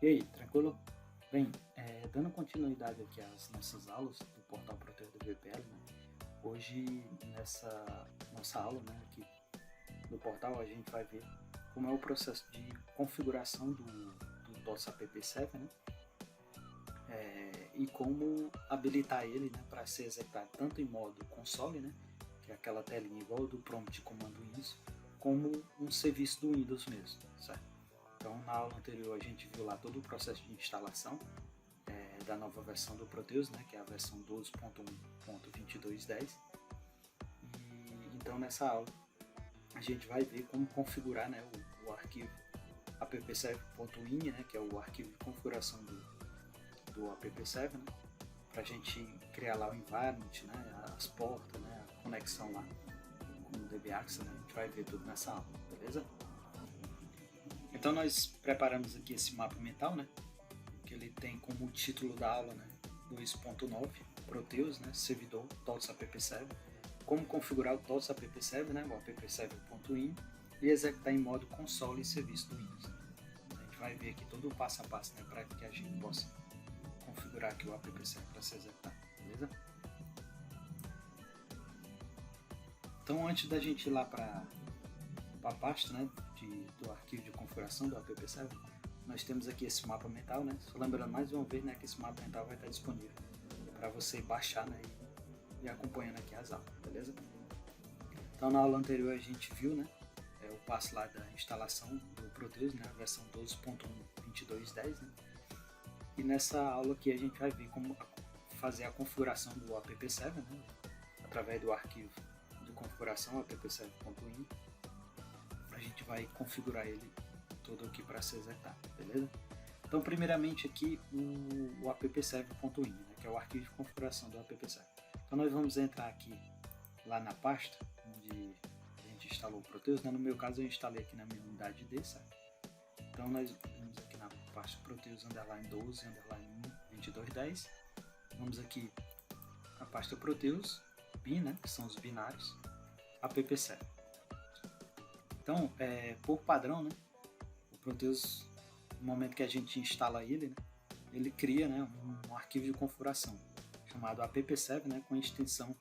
E aí, tranquilo? Bem, dando continuidade aqui às nossas aulas do portal Proteus do VPL, né? Hoje nessa nossa aula, né, aqui do portal, a gente vai ver como é o processo de configuração do nosso app7, né? E como habilitar ele, né, para ser executado tanto em modo console, né, que é aquela telinha igual do prompt de comando Windows, como um serviço do Windows mesmo, certo? Então, na aula anterior a gente viu lá todo o processo de instalação da nova versão do Proteus, né, que é a versão 12.1.2210. E então nessa aula a gente vai ver como configurar, né, o arquivo app7.ini, né, que é o arquivo de configuração do app7, né, para a gente criar lá o environment, né, as portas, né, a conexão lá com o DBAXA, né, a gente vai ver tudo nessa aula, beleza? Então nós preparamos aqui esse mapa mental, né, que ele tem como título da aula, né, 2.9, Proteus, né, servidor TOTS app7, como configurar o TOTS app7, né, o app7.in, e executar em modo console e serviço do Windows. A gente vai ver aqui todo o passo a passo, né, para que a gente possa configurar aqui o app7 para ser executado, beleza? Então antes da gente ir lá para a pasta, né, do arquivo de configuração do app7, nós temos aqui esse mapa mental, né? Só lembrando mais uma vez, né, que esse mapa mental vai estar disponível para você baixar, né, e acompanhando aqui as aulas, beleza? Então na aula anterior a gente viu, né, o passo lá da instalação do Proteus, né, a versão 12.1.2210, né? E nessa aula aqui a gente vai ver como fazer a configuração do app7, né, através do arquivo de configuração app7.in. A gente vai configurar ele todo aqui para ser executado, beleza? Então, primeiramente aqui o app7.in, né, que é o arquivo de configuração do app7. Então, nós vamos entrar aqui lá na pasta onde a gente instalou o Proteus, né? No meu caso, eu instalei aqui na minha unidade D, certo? Então, nós vamos aqui na pasta Proteus underline 12 underline 1 2210. Vamos aqui na pasta Proteus bin, né, que são os binários, app7. Então, por padrão, né, o Proteus, no momento que a gente instala ele, né, ele cria, né, um arquivo de configuração chamado app7, né, com a extensão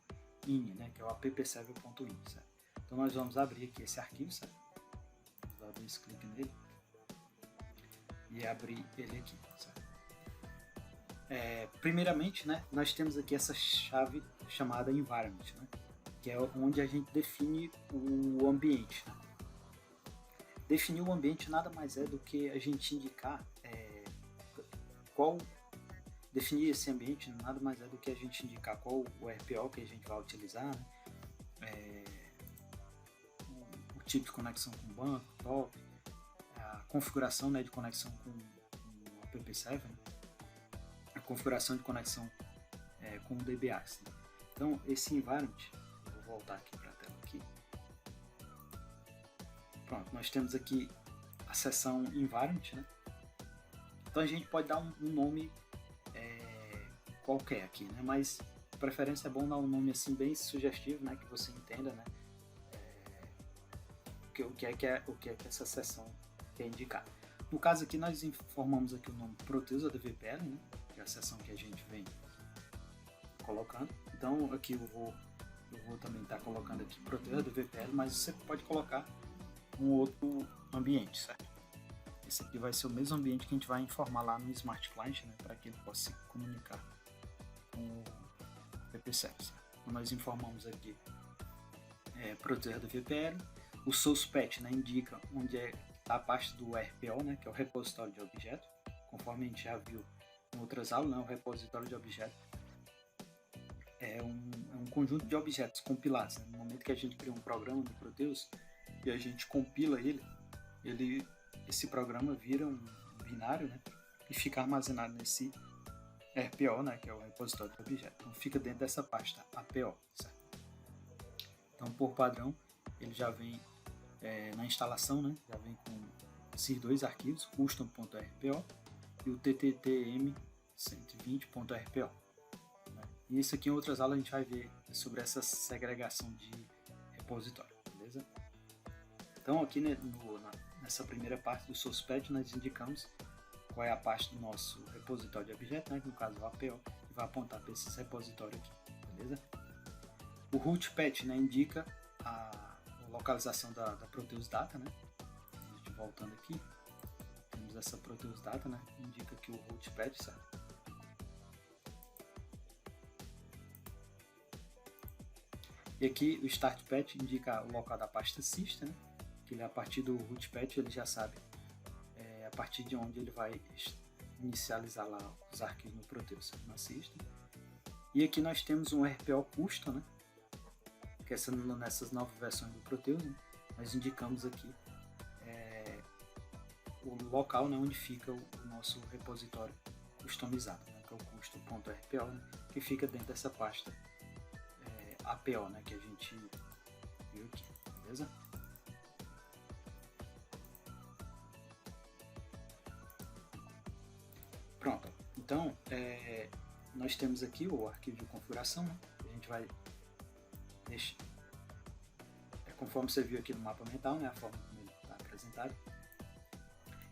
ini, né, que é o app7.ini, certo? Então nós vamos abrir aqui esse arquivo, certo? Vamos dar dois cliques nele e abrir ele aqui, certo? Primeiramente, né, nós temos aqui essa chave chamada environment, né, que é onde a gente define o ambiente, né? Definir o ambiente nada mais é do que a gente indicar definir esse ambiente nada mais é do que a gente indicar qual o RPO que a gente vai utilizar, né? O tipo de conexão com o banco, top, a configuração, né, de conexão com o app7, né? A configuração de conexão com o DBAX, né? Então esse environment, eu vou voltar aqui para a tela aqui. Pronto, nós temos aqui a seção environment, né? Então a gente pode dar um nome qualquer aqui, né? Mas de preferência é bom dar um nome assim bem sugestivo, né? Que você entenda, né? O que é que essa seção quer indicar. No caso aqui nós informamos aqui o nome Proteus ADVPL, né? Que é a seção que a gente vem colocando. Então aqui eu vou também estar colocando aqui Proteus ADVPL, mas você pode colocar um outro ambiente, certo? Esse aqui vai ser o mesmo ambiente que a gente vai informar lá no Smart Client, né, para que ele possa se comunicar com o app7. Então, nós informamos aqui Proteus do VPL, o source path, né, indica onde está a pasta do RPO, né, que é o repositório de objeto, conforme a gente já viu em outras aulas, né, o repositório de objeto é um conjunto de objetos compilados, né? No momento que a gente cria um programa no Proteus e a gente compila esse programa vira um binário, né, e fica armazenado nesse RPO, né, que é o repositório de objeto. Então fica dentro dessa pasta APO, certo? Então por padrão ele já vem na instalação, né, já vem com esses dois arquivos, custom.rpo e o tttm120.rpo, né? E isso aqui em outras aulas a gente vai ver sobre essa segregação de repositório, beleza? Então aqui, né, nessa primeira parte do source path nós indicamos qual é a parte do nosso repositório de objeto, né, que no caso é o APO, e vai apontar para esse repositório aqui, beleza? O root path, né, indica a localização da Proteus Data, né? Voltando aqui, temos essa Proteus Data, né? Indica aqui o root path, certo? E aqui o start path indica o local da pasta system, né? Que ele, a partir do root path ele já sabe a partir de onde ele vai inicializar lá os arquivos no Proteus, na system. E aqui nós temos um RPO custom, né? Que nessas novas versões do Proteus, né? Nós indicamos aqui o local, né, onde fica o nosso repositório customizado, né, que é o custom.rpo, né, que fica dentro dessa pasta APO, né, que a gente viu aqui, beleza? Pronto, então nós temos aqui o arquivo de configuração, né, a gente vai deixar, conforme você viu aqui no mapa mental, né, a forma como ele está apresentado.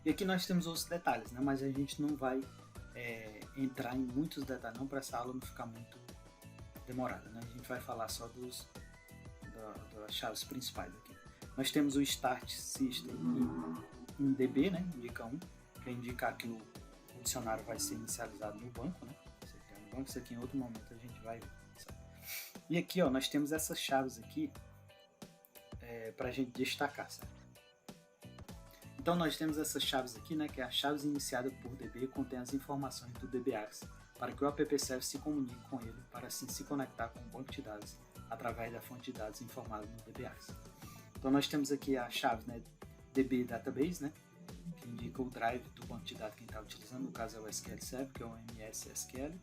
E aqui nós temos outros detalhes, né, mas a gente não vai entrar em muitos detalhes não, para essa aula não ficar muito demorada, né? A gente vai falar só das chaves principais aqui. Nós temos o Start System em um DB, né, indica 1, para indicar que o dicionário vai ser inicializado no banco, né? Isso aqui em outro momento a gente vai ver. E aqui, ó, nós temos essas chaves aqui para a gente destacar, certo? Então nós temos essas chaves aqui, né, que é a chave iniciada por DB, contém as informações do DBAX, para que o app server se comunique com ele, para assim se conectar com o banco de dados, através da fonte de dados informada no DBAX. Então nós temos aqui a chave, né, DB Database, né, que indica o drive do banco de dados que a gente está utilizando, no caso é o SQL Server, que é o MS SQL.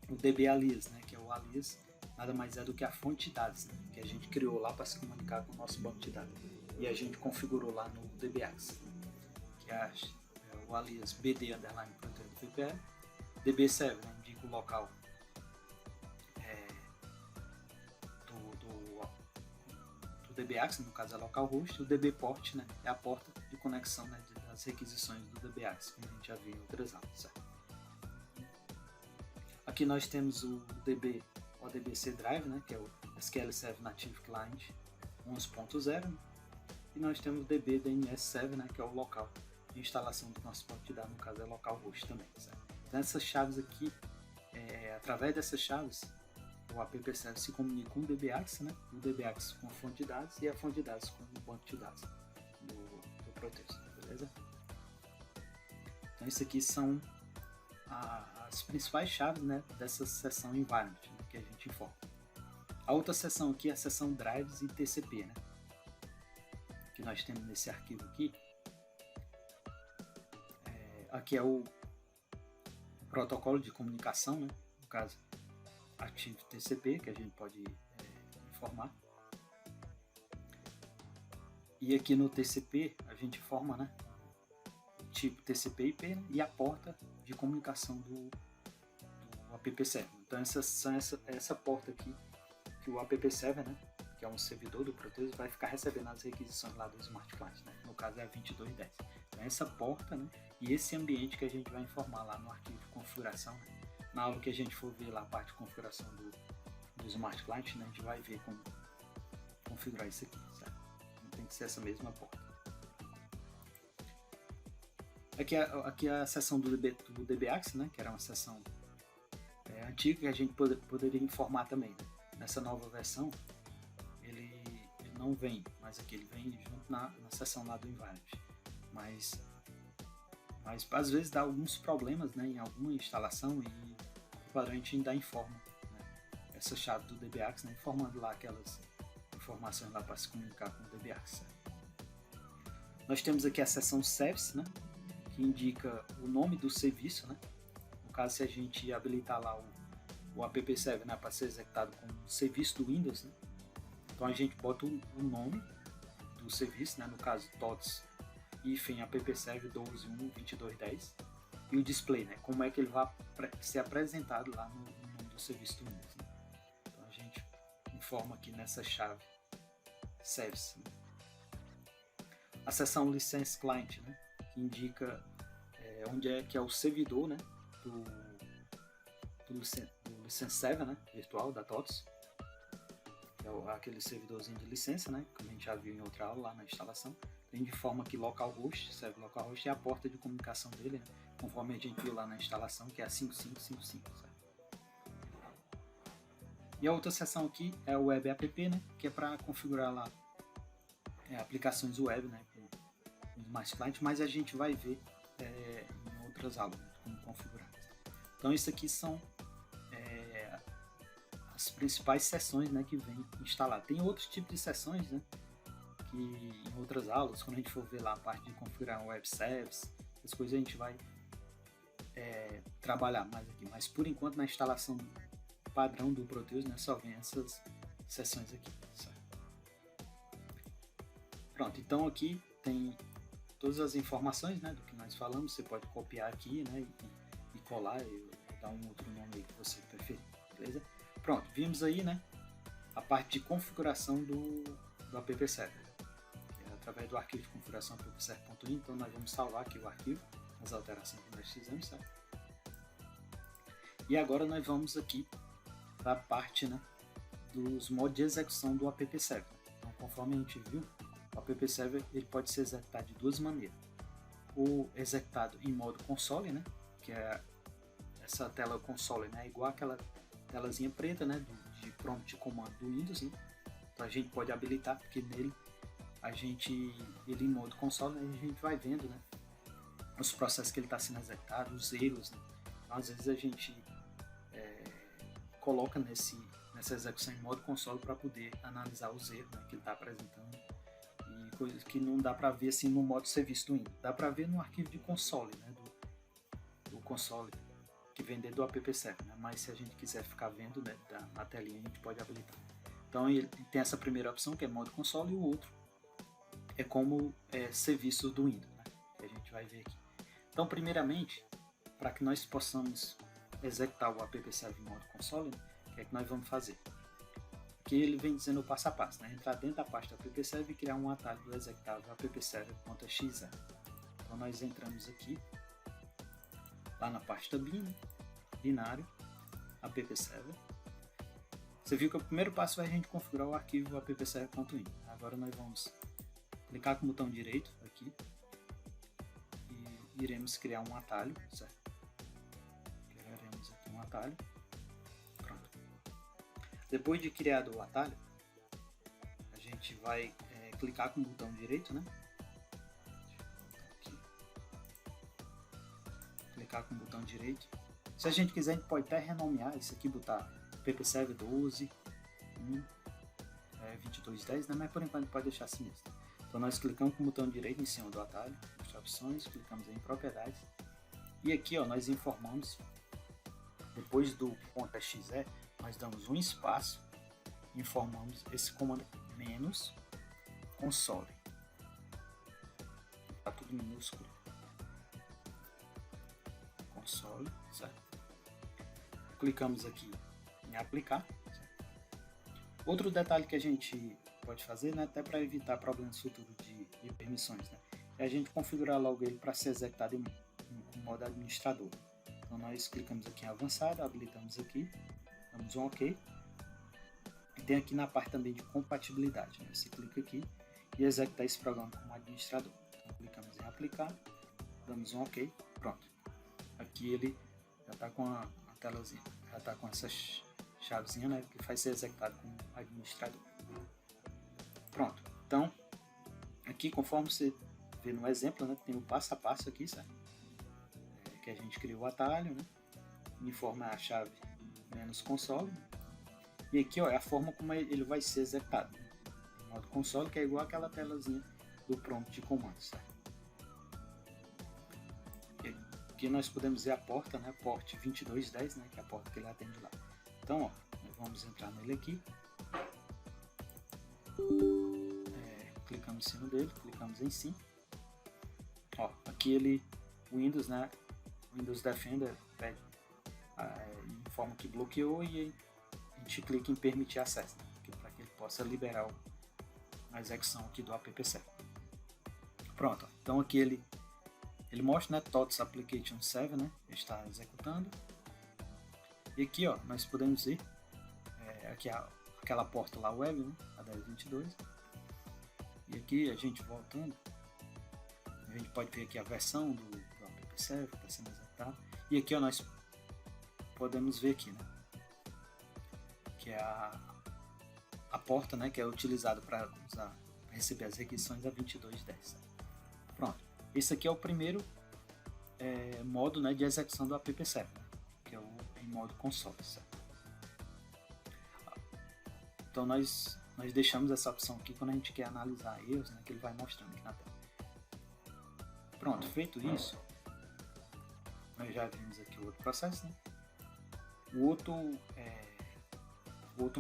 O DB Alias, né, que é o alias, nada mais é do que a fonte de dados, né, que a gente criou lá para se comunicar com o nosso banco de dados. E a gente configurou lá no DBAX, que é o alias BD underline Proteus do VPL. DB Server, né, indica o local do DBAX, no caso é localhost. O DB Port, né, é a porta de conexão, né, das requisições do DBAX, como a gente já viu em outras aulas, certo? Aqui nós temos o DB ODBC Drive, né, que é o SQL Server Native Client 11.0, né? E nós temos o DB DNS Server, né, que é o local de instalação do nosso banco de dados, no caso é localhost também, certo? Então essas chaves aqui, através dessas chaves, o app server se comunica com o DBAX, né, o DBAX com a fonte de dados e a fonte de dados com o banco de dados do Proteus, beleza? Então isso aqui são as principais chaves, né, dessa seção environment, né, que a gente informa. A outra seção aqui é a seção drives e TCP, né, que nós temos nesse arquivo aqui. Aqui é o protocolo de comunicação, né, no caso Active TCP, que a gente pode informar. E aqui no TCP a gente informa, né, o tipo TCP/IP, né, e a porta de comunicação do app server. Então essa porta aqui que o app server, né, que é um servidor do Proteus, vai ficar recebendo as requisições lá do Smart Client, né? No caso é a 2210. Então essa porta, né, e esse ambiente que a gente vai informar lá no arquivo de configuração, né? Na aula que a gente for ver lá a parte de configuração do Smart Client, né, a gente vai ver como configurar isso aqui, certo? Então tem que ser essa mesma porta. Aqui é a seção do DBAX, né, que era uma seção antiga que a gente poderia informar também, né? Nessa nova versão ele não vem, mas aqui ele vem junto na seção lá do environment. Mas às vezes dá alguns problemas, né, em alguma instalação e o padrão a gente ainda informa, né, essa chave do DBAX, né, informando lá aquelas informações lá para se comunicar com o DBAX. Nós temos aqui a seção Service, né, que indica o nome do serviço, né. No caso, se a gente habilitar lá o app server, né, para ser executado como serviço do Windows, né, então a gente bota o nome do serviço, né, no caso TOTS app server 12.1.22.10 e o display, né, como é que ele vai ser apresentado lá no nome do serviço do Windows, né. Então a gente informa aqui nessa chave Service, né. A seção License Client, né, que indica onde é que é o servidor, né, do License Server, né, virtual da TOTS, que é aquele servidorzinho de licença, né, como a gente já viu em outra aula lá na instalação. Tem de forma que localhost, serve localhost, é a porta de comunicação dele, né, conforme a gente viu lá na instalação, que é a 5555, certo? E a outra seção aqui é o Web App, né, que é para configurar lá aplicações web, né, com mais clientes, mas a gente vai ver em outras aulas, né, como configurar. Então isso aqui são as principais seções, né, que vem instalar. Tem outros tipos de seções, né, que em outras aulas, quando a gente for ver lá a parte de configurar um web service, essas coisas a gente vai trabalhar mais aqui. Mas por enquanto na instalação padrão do Proteus, né, só vem essas seções aqui. Certo? Pronto, então aqui tem todas as informações, né, do que nós falamos. Você pode copiar aqui, né, e colar e dar um outro nome aí que você preferir, beleza? Pronto, vimos aí, né, a parte de configuração do app server, através do arquivo de configuração appserver.in. Então nós vamos salvar aqui o arquivo, as alterações que nós fizemos, certo? E agora nós vamos aqui para a parte, né, dos modos de execução do app server. Então, conforme a gente viu, o app server ele pode ser executado de duas maneiras: ou executado em modo console, né, que é essa tela console, né, igual aquela telazinha preta, né, de prompt de comando do Windows, né? Então a gente pode habilitar, porque nele ele em modo console, né, a gente vai vendo, né, os processos que ele está sendo executado, os erros, né? Então, às vezes a gente coloca nessa execução em modo console para poder analisar os erros, né, que ele está apresentando, e coisas que não dá para ver assim no modo serviço do Windows. Dá para ver no arquivo de console, né, do console que vem dentro do app server, né? Mas se a gente quiser ficar vendo, né, na telinha, a gente pode habilitar. Então ele tem essa primeira opção, que é modo console, e o outro é como serviço do Windows, né, que a gente vai ver aqui. Então, primeiramente, para que nós possamos executar o app server em modo console, o que é que nós vamos fazer? Aqui ele vem dizendo o passo a passo, né? Entrar dentro da pasta app server e criar um atalho do executável appserver.exe. Então nós entramos aqui, lá na pasta bin, né? Binário, app server. Você viu que o primeiro passo é a gente configurar o arquivo appserver.in. Agora nós vamos clicar com o botão direito aqui e iremos criar um atalho, certo? Criaremos aqui um atalho. Pronto. Depois de criado o atalho, a gente vai clicar com o botão direito, né? Aqui. Clicar com o botão direito. Se a gente quiser, a gente pode até renomear isso aqui, botar appserver 12, 2210, né? Mas por enquanto pode deixar assim mesmo. Então nós clicamos com o botão direito em cima do atalho, mostrar opções, clicamos em propriedades, e aqui, ó, nós informamos, depois do .exe, nós damos um espaço, informamos esse comando menos console, tá tudo minúsculo, console, certo? Clicamos aqui em aplicar, certo? Outro detalhe que a gente pode fazer, né, até para evitar problemas futuros de permissões, né, é a gente configurar logo ele para ser executado em modo administrador. Então nós clicamos aqui em avançado, habilitamos aqui, damos um OK, e tem aqui na parte também de compatibilidade, né, você clica aqui e executar esse programa como administrador. Então clicamos em aplicar, damos um OK, pronto. Aqui ele já está com a telazinha, já está com essa chavezinha, né, que faz ser executado como administrador. Pronto, então aqui, conforme você vê no exemplo, né, tem o passo a passo aqui, certo? Que a gente criou o atalho, né, informa a chave menos console, e aqui, ó, é a forma como ele vai ser executado, né? Em modo console, que é igual aquela telazinha do prompt de comando, certo? Aqui nós podemos ver a porta, né, port 2210, né, que é a porta que ele atende lá. Então, ó, nós vamos entrar nele aqui. Clicamos em cima dele, clicamos em sim. Ó, aqui o Windows, né, Windows Defender pede, informa que bloqueou, e a gente clica em permitir acesso, né, para que ele possa liberar a execução aqui do app server. Pronto, ó, então aqui ele ele mostra, né, TOTS Application Server, né, está executando. E aqui, ó, nós podemos ver aqui aquela porta lá web, né, a 10.22. E aqui a gente voltando, a gente pode ver aqui a versão do app server que está sendo executado. E aqui, ó, nós podemos ver aqui, né, que é a porta, né, que é utilizada para receber as requisições da 22.10. Pronto. Esse aqui é o primeiro modo, né, de execução do app server, né, que é o em modo console, certo? Então nós deixamos essa opção aqui quando a gente quer analisar erros, né, que ele vai mostrando aqui na tela. Pronto, feito isso, nós já vimos aqui o outro processo, né? O outro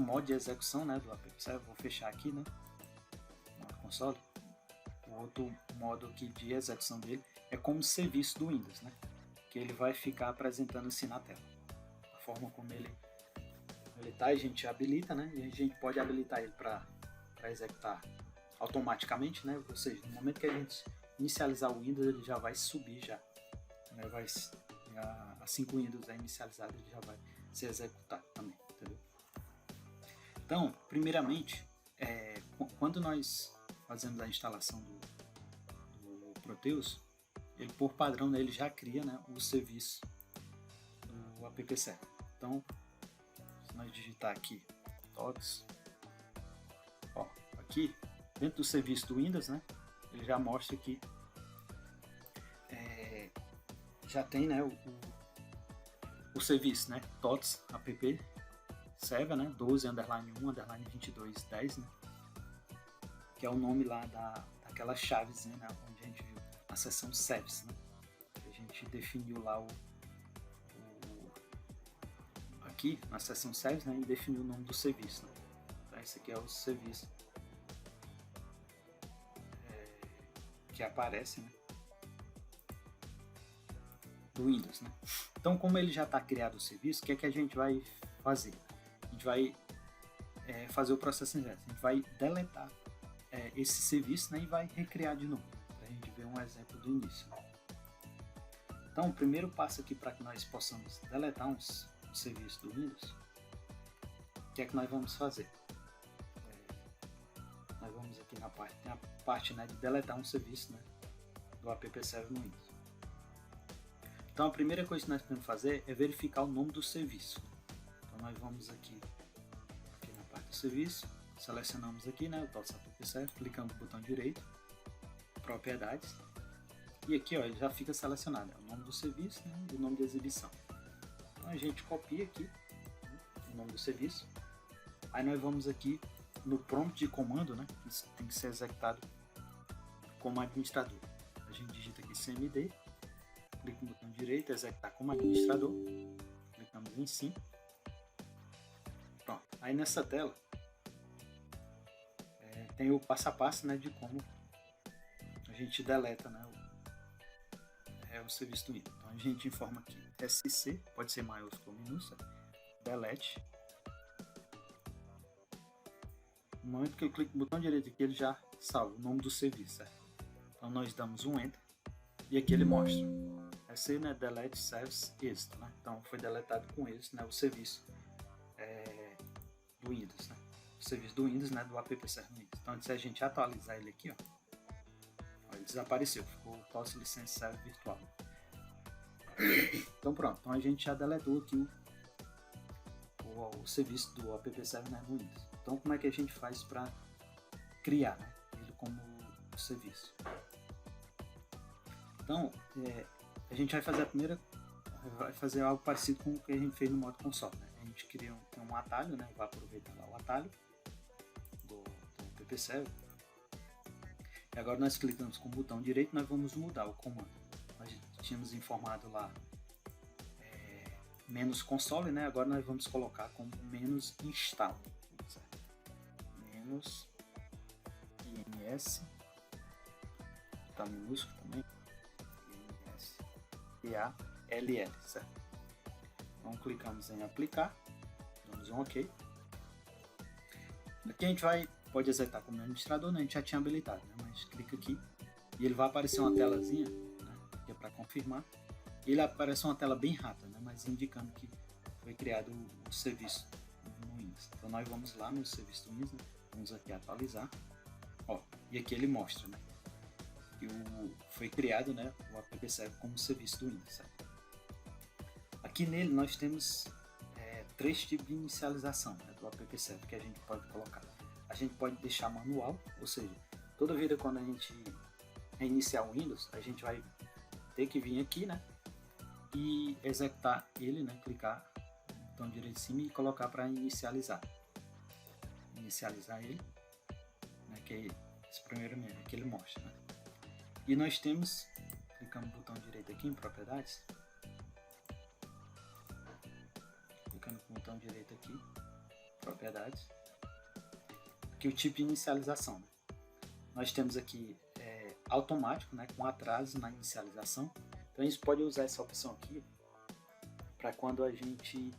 modo de execução, né, do app server, vou fechar aqui, né, modo console. O outro modo aqui de execução dele é como serviço do Windows, né, que ele vai ficar apresentando assim na tela. A forma como ele tá, a gente habilita, né, e a gente pode habilitar ele para executar automaticamente, né, ou seja, no momento que a gente inicializar o Windows, ele já vai subir já, né, assim que o Windows é inicializado, ele já vai se executar também, entendeu? Então, primeiramente, quando nós fazemos a instalação do Proteus, ele por padrão, né, ele já cria, né, o serviço do app server. Então, se nós digitar aqui TOTS, ó, aqui dentro do serviço do Windows, né, ele já mostra que já tem, né, o serviço, né, TOTS app server, né, 12_1_2210, né, que é o nome lá daquela chavezinha, né, onde a gente viu a seção service, né, a gente definiu lá aqui na seção service, né, e definiu o nome do serviço, né. Então esse aqui é o serviço que aparece, né, do Windows, né. Então, como ele já está criado o serviço, o que é que a gente vai fazer? A gente vai fazer o processo inverso, a gente vai deletar esse serviço, né, e vai recriar de novo, para a gente ver um exemplo do início. Então, o primeiro passo aqui para que nós possamos deletar um serviço do Windows, o que é que nós vamos fazer? Nós vamos aqui na parte, tem a parte, né, de deletar um serviço, né, do app server no Windows. Então a primeira coisa que nós podemos fazer é verificar o nome do serviço. Então nós vamos aqui na parte do serviço, selecionamos aqui, né, o TOTS app server, clicamos no botão direito, propriedades, e aqui, ó, ele já fica selecionado, o nome do serviço, né, e o nome de exibição. Então a gente copia aqui, né, o nome do serviço, aí nós vamos aqui no prompt de comando, né, que tem que ser executado como administrador. A gente digita aqui cmd, clica no botão direito, executar como administrador, clicamos em sim. Pronto. Aí nessa tela tem o passo a passo, né, de como a gente deleta, né, o serviço do Windows. Então a gente informa aqui SC, pode ser maiúsculo ou minúsculo, delete. No momento que eu clico no botão direito aqui, ele já salva o nome do serviço, certo? Então nós damos um enter e aqui ele mostra SC, né, delete service êxito, né? Então foi deletado com êxito, né, o serviço do Windows, né? O serviço do Windows, né, do app server no Windows. Então se a gente atualizar ele aqui, ó, ele desapareceu, ficou TOTS license server virtual. Então pronto, então a gente já deletou aqui o serviço do app server, né, no Windows. Então como é que a gente faz para criar, né, ele como serviço? Então a gente vai fazer algo parecido com o que a gente fez no modo console, né? A gente cria um atalho, né? Vai aproveitar lá o atalho do app server. E agora nós clicamos com o botão direito, nós vamos mudar o comando. Nós tínhamos informado lá menos console, né? Agora nós vamos colocar como menos install, certo? Menos ins, tá minúsculo também, ins PALL, certo? Então clicamos em aplicar, damos um OK. Aqui a gente pode executar como administrador, né? A gente já tinha habilitado, né? Mas clica aqui e ele vai aparecer uma telazinha, né, que é para confirmar, ele aparece uma tela bem rápida, né? Mas indicando que foi criado o serviço no Windows. Então nós vamos lá no serviço do Windows, né? Vamos aqui atualizar, ó, e aqui ele mostra, né, que foi criado, né, o app server como serviço do Windows. Certo? Aqui nele nós temos 3 tipos de inicialização, né, do app server que a gente pode colocar. A gente pode deixar manual, ou seja, toda vida quando a gente reiniciar o Windows, a gente vai ter que vir aqui, né, e executar ele, né, clicar no botão direito em cima e colocar para inicializar ele, né, que é esse primeiro menu que ele mostra, né. E nós temos, clicando no botão direito aqui em propriedades, clicando no botão direito aqui, propriedades, aqui o tipo de inicialização, né. Nós temos aqui automático, né, com atraso na inicialização. Então a gente pode usar essa opção aqui para quando a gente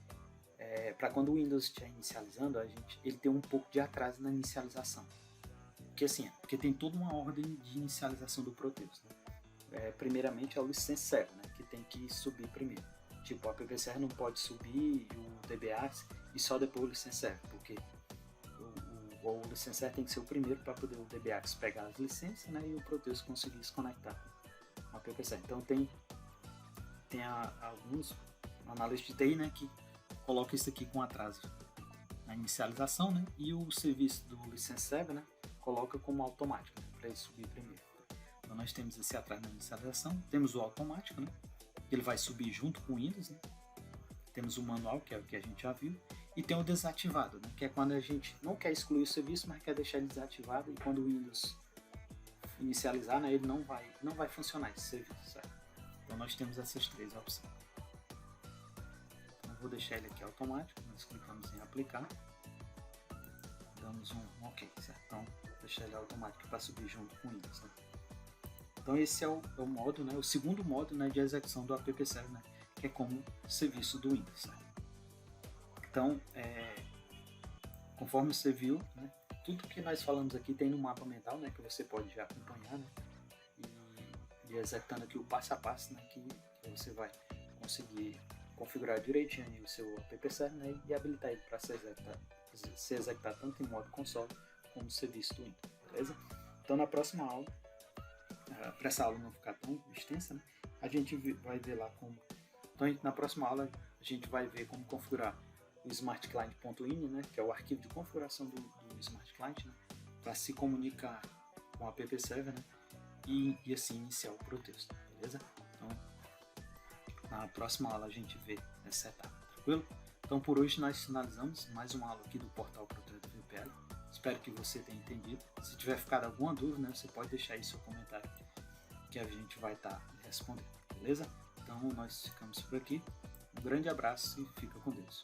para quando o Windows estiver inicializando, ele tem um pouco de atraso na inicialização. Porque assim, porque tem toda uma ordem de inicialização do Proteus, né? Primeiramente é o license server, né, que tem que subir primeiro. Tipo, o app server não pode subir o DBAX e só depois o license server, porque o license server tem que ser o primeiro para poder o DBAX pegar as licenças, né, e o Proteus conseguir se conectar com o app server. Então tem alguns analistas de TI, né, que colocam isso aqui com atraso na inicialização, né, e o serviço do license server, né, coloca como automático, né, para ele subir primeiro. Então nós temos esse atraso na inicialização, temos o automático, né, que ele vai subir junto com o Windows, né. Temos o manual, que é o que a gente já viu, e tem o desativado, né, que é quando a gente não quer excluir o serviço, mas quer deixar ele desativado, e quando o Windows inicializar, né, ele não vai funcionar esse serviço, certo? Então nós temos essas 3 opções. Então eu vou deixar ele aqui automático, nós clicamos em aplicar, damos um OK, certo? Então deixar ele automático para subir junto com o Windows, né? Então esse é o modo, né, o segundo modo, né, de execução do app server, né, que é como serviço do Windows, certo? Então, conforme você viu, né, tudo que nós falamos aqui tem no mapa mental, né, que você pode já acompanhar, né, e executando aqui o passo a passo, né, que você vai conseguir configurar direitinho o seu app server, né, e habilitar ele para ser executado tanto em modo console como serviço do Windows, beleza? Então na próxima aula, para essa aula não ficar tão extensa, né, a gente vai ver lá como. Então na próxima aula a gente vai ver como configurar o smartclient.ini, né, que é o arquivo de configuração do Smart Client, né, para se comunicar com o app server, né, e assim iniciar o Proteus, beleza? Então na próxima aula a gente vê essa etapa, tranquilo? Então por hoje nós finalizamos mais uma aula aqui do portal Proteus do VPL. Espero que você tenha entendido. Se tiver ficado alguma dúvida, né, você pode deixar aí seu comentário que a gente vai estar respondendo, beleza? Então nós ficamos por aqui. Um grande abraço e fica com Deus.